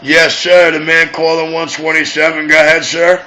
Yes, sir. The man calling 127. Go ahead, sir.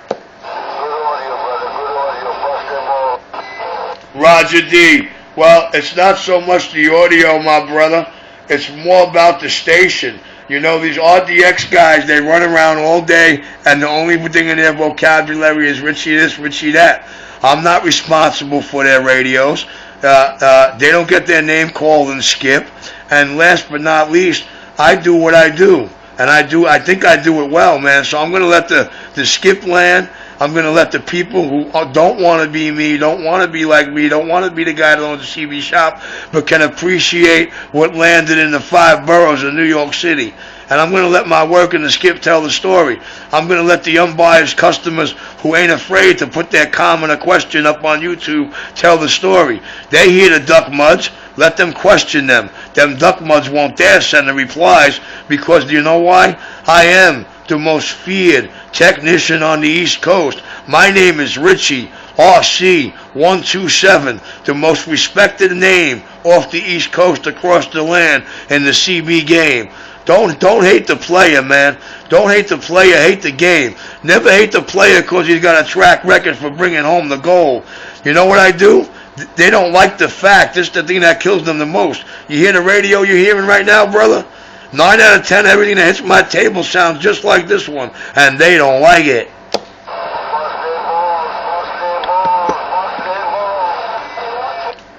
Roger D. Well, it's not so much the audio, my brother. It's more about the station. You know, these RDX guys, they run around all day, and the only thing in their vocabulary is Richie this, Richie that. I'm not responsible for their radios. They don't get their name called and skip. And last but not least, I do what I do. And I think I do it well, man. So I'm going to let the skip land. I'm going to let the people who don't want to be me, don't want to be like me, don't want to be the guy that owns the CB shop, but can appreciate what landed in the 5 boroughs of New York City. And I'm going to let my work in the skip tell the story. I'm going to let the unbiased customers who ain't afraid to put their comment or question up on YouTube tell the story. They hear the duck muds. Let them question them. Them duck muds won't dare send the replies because do you know why? I am the most feared technician on the East Coast. My name is Richie, RC127, the most respected name off the East Coast across the land in the CB game. Don't hate the player, man. Don't hate the player, hate the game. Never hate the player because he's got a track record for bringing home the goal. You know what I do? They don't like the fact. This is the thing that kills them the most. You hear the radio you're hearing right now, brother? 9 out of 10, everything that hits my table sounds just like this one, and they don't like it.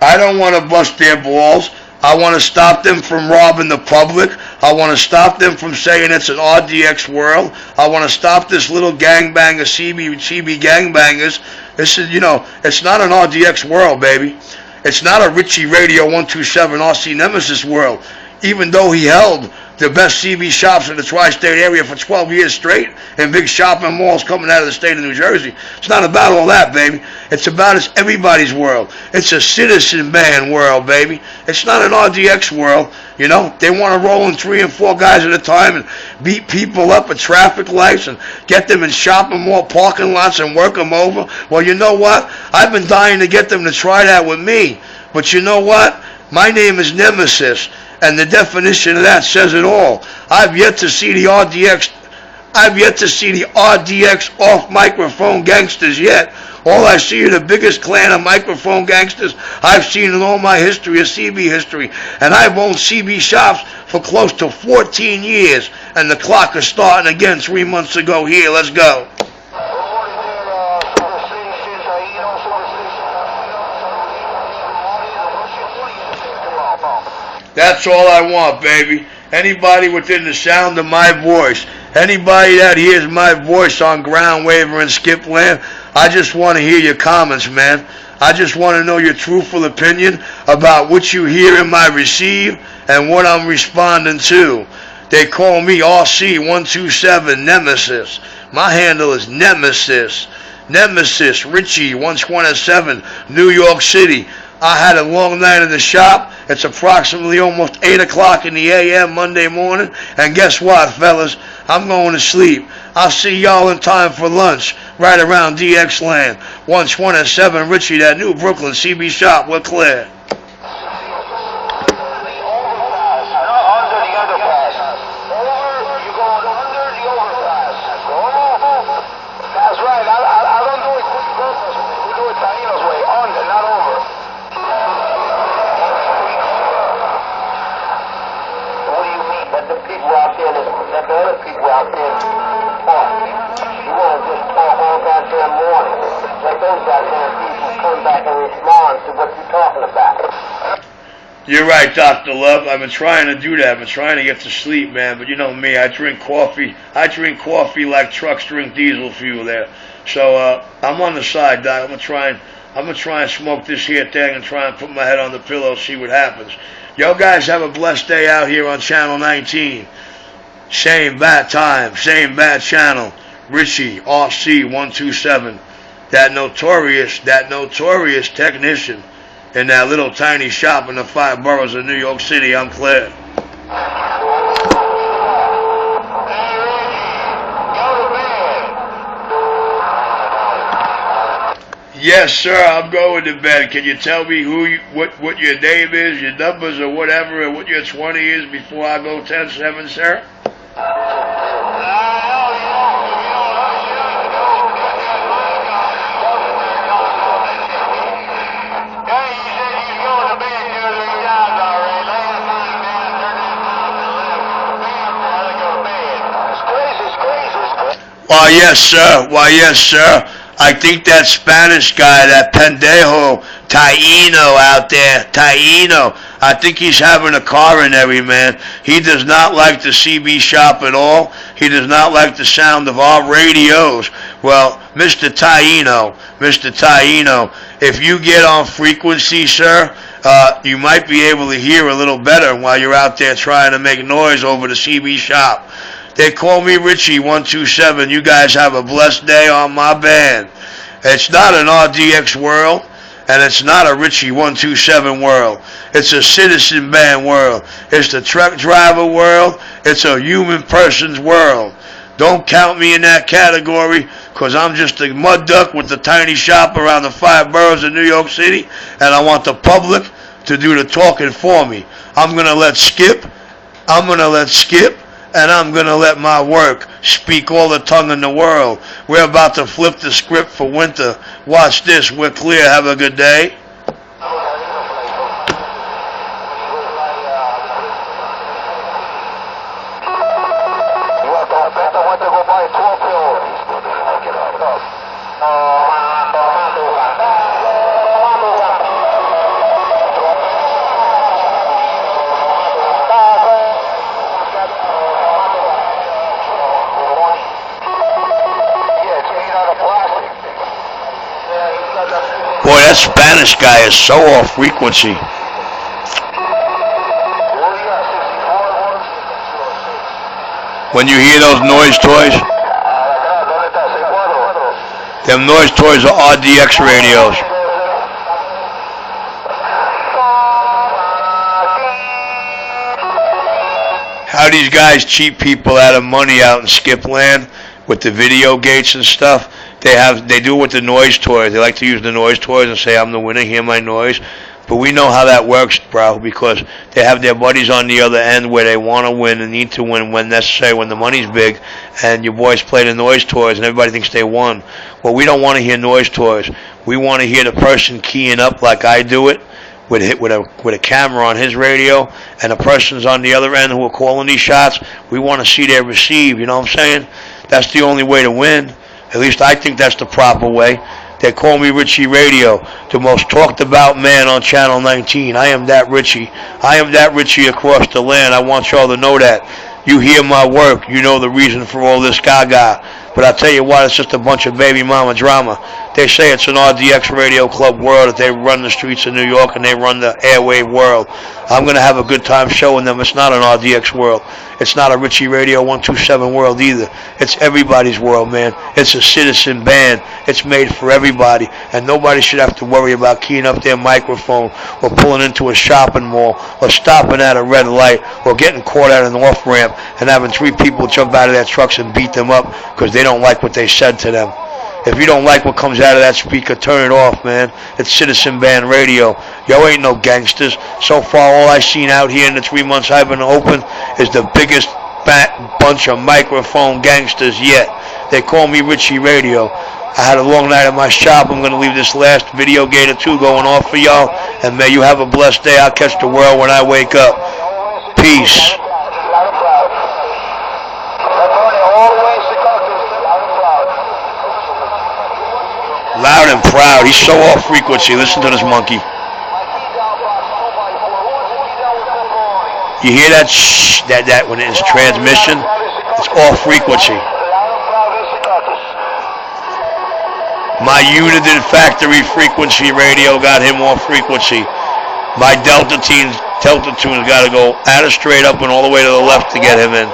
I don't want to bust their balls. I want to stop them from robbing the public. I want to stop them from saying it's an RDX world. I want to stop this little gangbanger CB gangbangers. This is, it's not an RDX world, baby. It's not a Richie Radio 127 RC Nemesis world. Even though he held the best CB shops in the tri-state area for 12 years straight in big shopping malls coming out of the state of New Jersey. It's not about all that, baby. It's about it's everybody's world. It's a citizen band world, baby. It's not an RDX world. They want to roll in 3 and 4 guys at a time and beat people up at traffic lights and get them in shopping mall parking lots and work them over. Well, you know what? I've been dying to get them to try that with me. But you know what? My name is Nemesis. And the definition of that says it all. I've yet to see the RDX off microphone gangsters yet. All I see are the biggest clan of microphone gangsters I've seen in all my history of CB history. And I've owned CB shops for close to 14 years. And the clock is starting again 3 months ago. Here, let's go. That's all I want, baby. Anybody within the sound of my voice, anybody that hears my voice on Ground Waver and Skip Land, I just want to hear your comments, man. I just want to know your truthful opinion about what you hear in my receive and what I'm responding to. They call me RC127 Nemesis. My handle is Nemesis. Nemesis Richie 127, New York City. I had a long night in the shop. It's approximately almost 8 o'clock in the a.m. Monday morning. And guess what, fellas? I'm going to sleep. I'll see y'all in time for lunch right around DX Land. 127 Richie, that new Brooklyn CB shop. We're clear. You're right, Dr. Love. I've been trying to do that. I've been trying to get to sleep, man. But you know me, I drink coffee. I drink coffee like trucks drink diesel fuel there. So I'm on the side, Doc. I'm gonna try and smoke this here thing and try and put my head on the pillow, see what happens. Yo guys have a blessed day out here on Channel 19. Same bad time, same bad channel. Richie, RC127. That notorious technician in that little tiny shop in the 5 boroughs of New York City. I'm clear. Yes, sir. I'm going to bed. Can you tell me what your name is, your numbers or whatever, and what your 20 is before I go 10-7, sir? Why, yes, sir. Why, yes, sir. I think that Spanish guy, that pendejo, Taino out there, Taino, I think he's having a coronary, man. He does not like the CB shop at all. He does not like the sound of our radios. Well, Mr. Taino, if you get on frequency, sir, you might be able to hear a little better while you're out there trying to make noise over the CB shop. They call me Richie127. You guys have a blessed day on my band. It's not an RDX world, and it's not a Richie127 world. It's a citizen band world. It's the truck driver world. It's a human person's world. Don't count me in that category, because I'm just a mud duck with a tiny shop around the 5 boroughs of New York City, and I want the public to do the talking for me. I'm going to let Skip, and I'm going to let my work speak all the tongue in the world. We're about to flip the script for winter. Watch this. We're clear. Have a good day. Boy, that Spanish guy is so off frequency. When you hear those noise toys, them noise toys are RDX radios. How these guys cheat people out of money out in Skip Land with the video gates and stuff. They do it with the noise toys. They like to use the noise toys and say, I'm the winner, hear my noise. But we know how that works, bro, because they have their buddies on the other end where they want to win and need to win when necessary, when the money's big, and your boys play the noise toys and everybody thinks they won. Well, we don't want to hear noise toys. We want to hear the person keying up like I do it with a camera on his radio, and the person's on the other end who are calling these shots. We want to see their receive, you know what I'm saying? That's the only way to win. At least I think that's the proper way. They call me Richie Radio, the most talked about man on Channel 19. I am that Richie. I am that Richie across the land. I want y'all to know that. You hear my work, you know the reason for all this gaga. But I tell you what, it's just a bunch of baby mama drama. They say it's an RDX Radio Club world, that they run the streets of New York and they run the airwave world. I'm going to have a good time showing them it's not an RDX world. It's not a Richie Radio 127 world either. It's everybody's world, man. It's a citizen band. It's made for everybody. And nobody should have to worry about keying up their microphone or pulling into a shopping mall or stopping at a red light or getting caught at an off-ramp and having 3 people jump out of their trucks and beat them up because they don't like what they said to them. If you don't like what comes out of that speaker, turn it off, man. It's Citizen Band Radio. Yo ain't no gangsters. So far, all I've seen out here in the 3 months I've been open is the biggest bunch of microphone gangsters yet. They call me Richie Radio. I had a long night at my shop. I'm going to leave this last video gate or 2 going off for y'all. And may you have a blessed day. I'll catch the world when I wake up. Peace. Loud and proud. He's so off frequency. Listen to this monkey. You hear that shh, that when it's transmission? It's off frequency. My Uniden factory frequency radio got him off frequency. My Delta tune's got to go out of straight up and all the way to the left to get him in.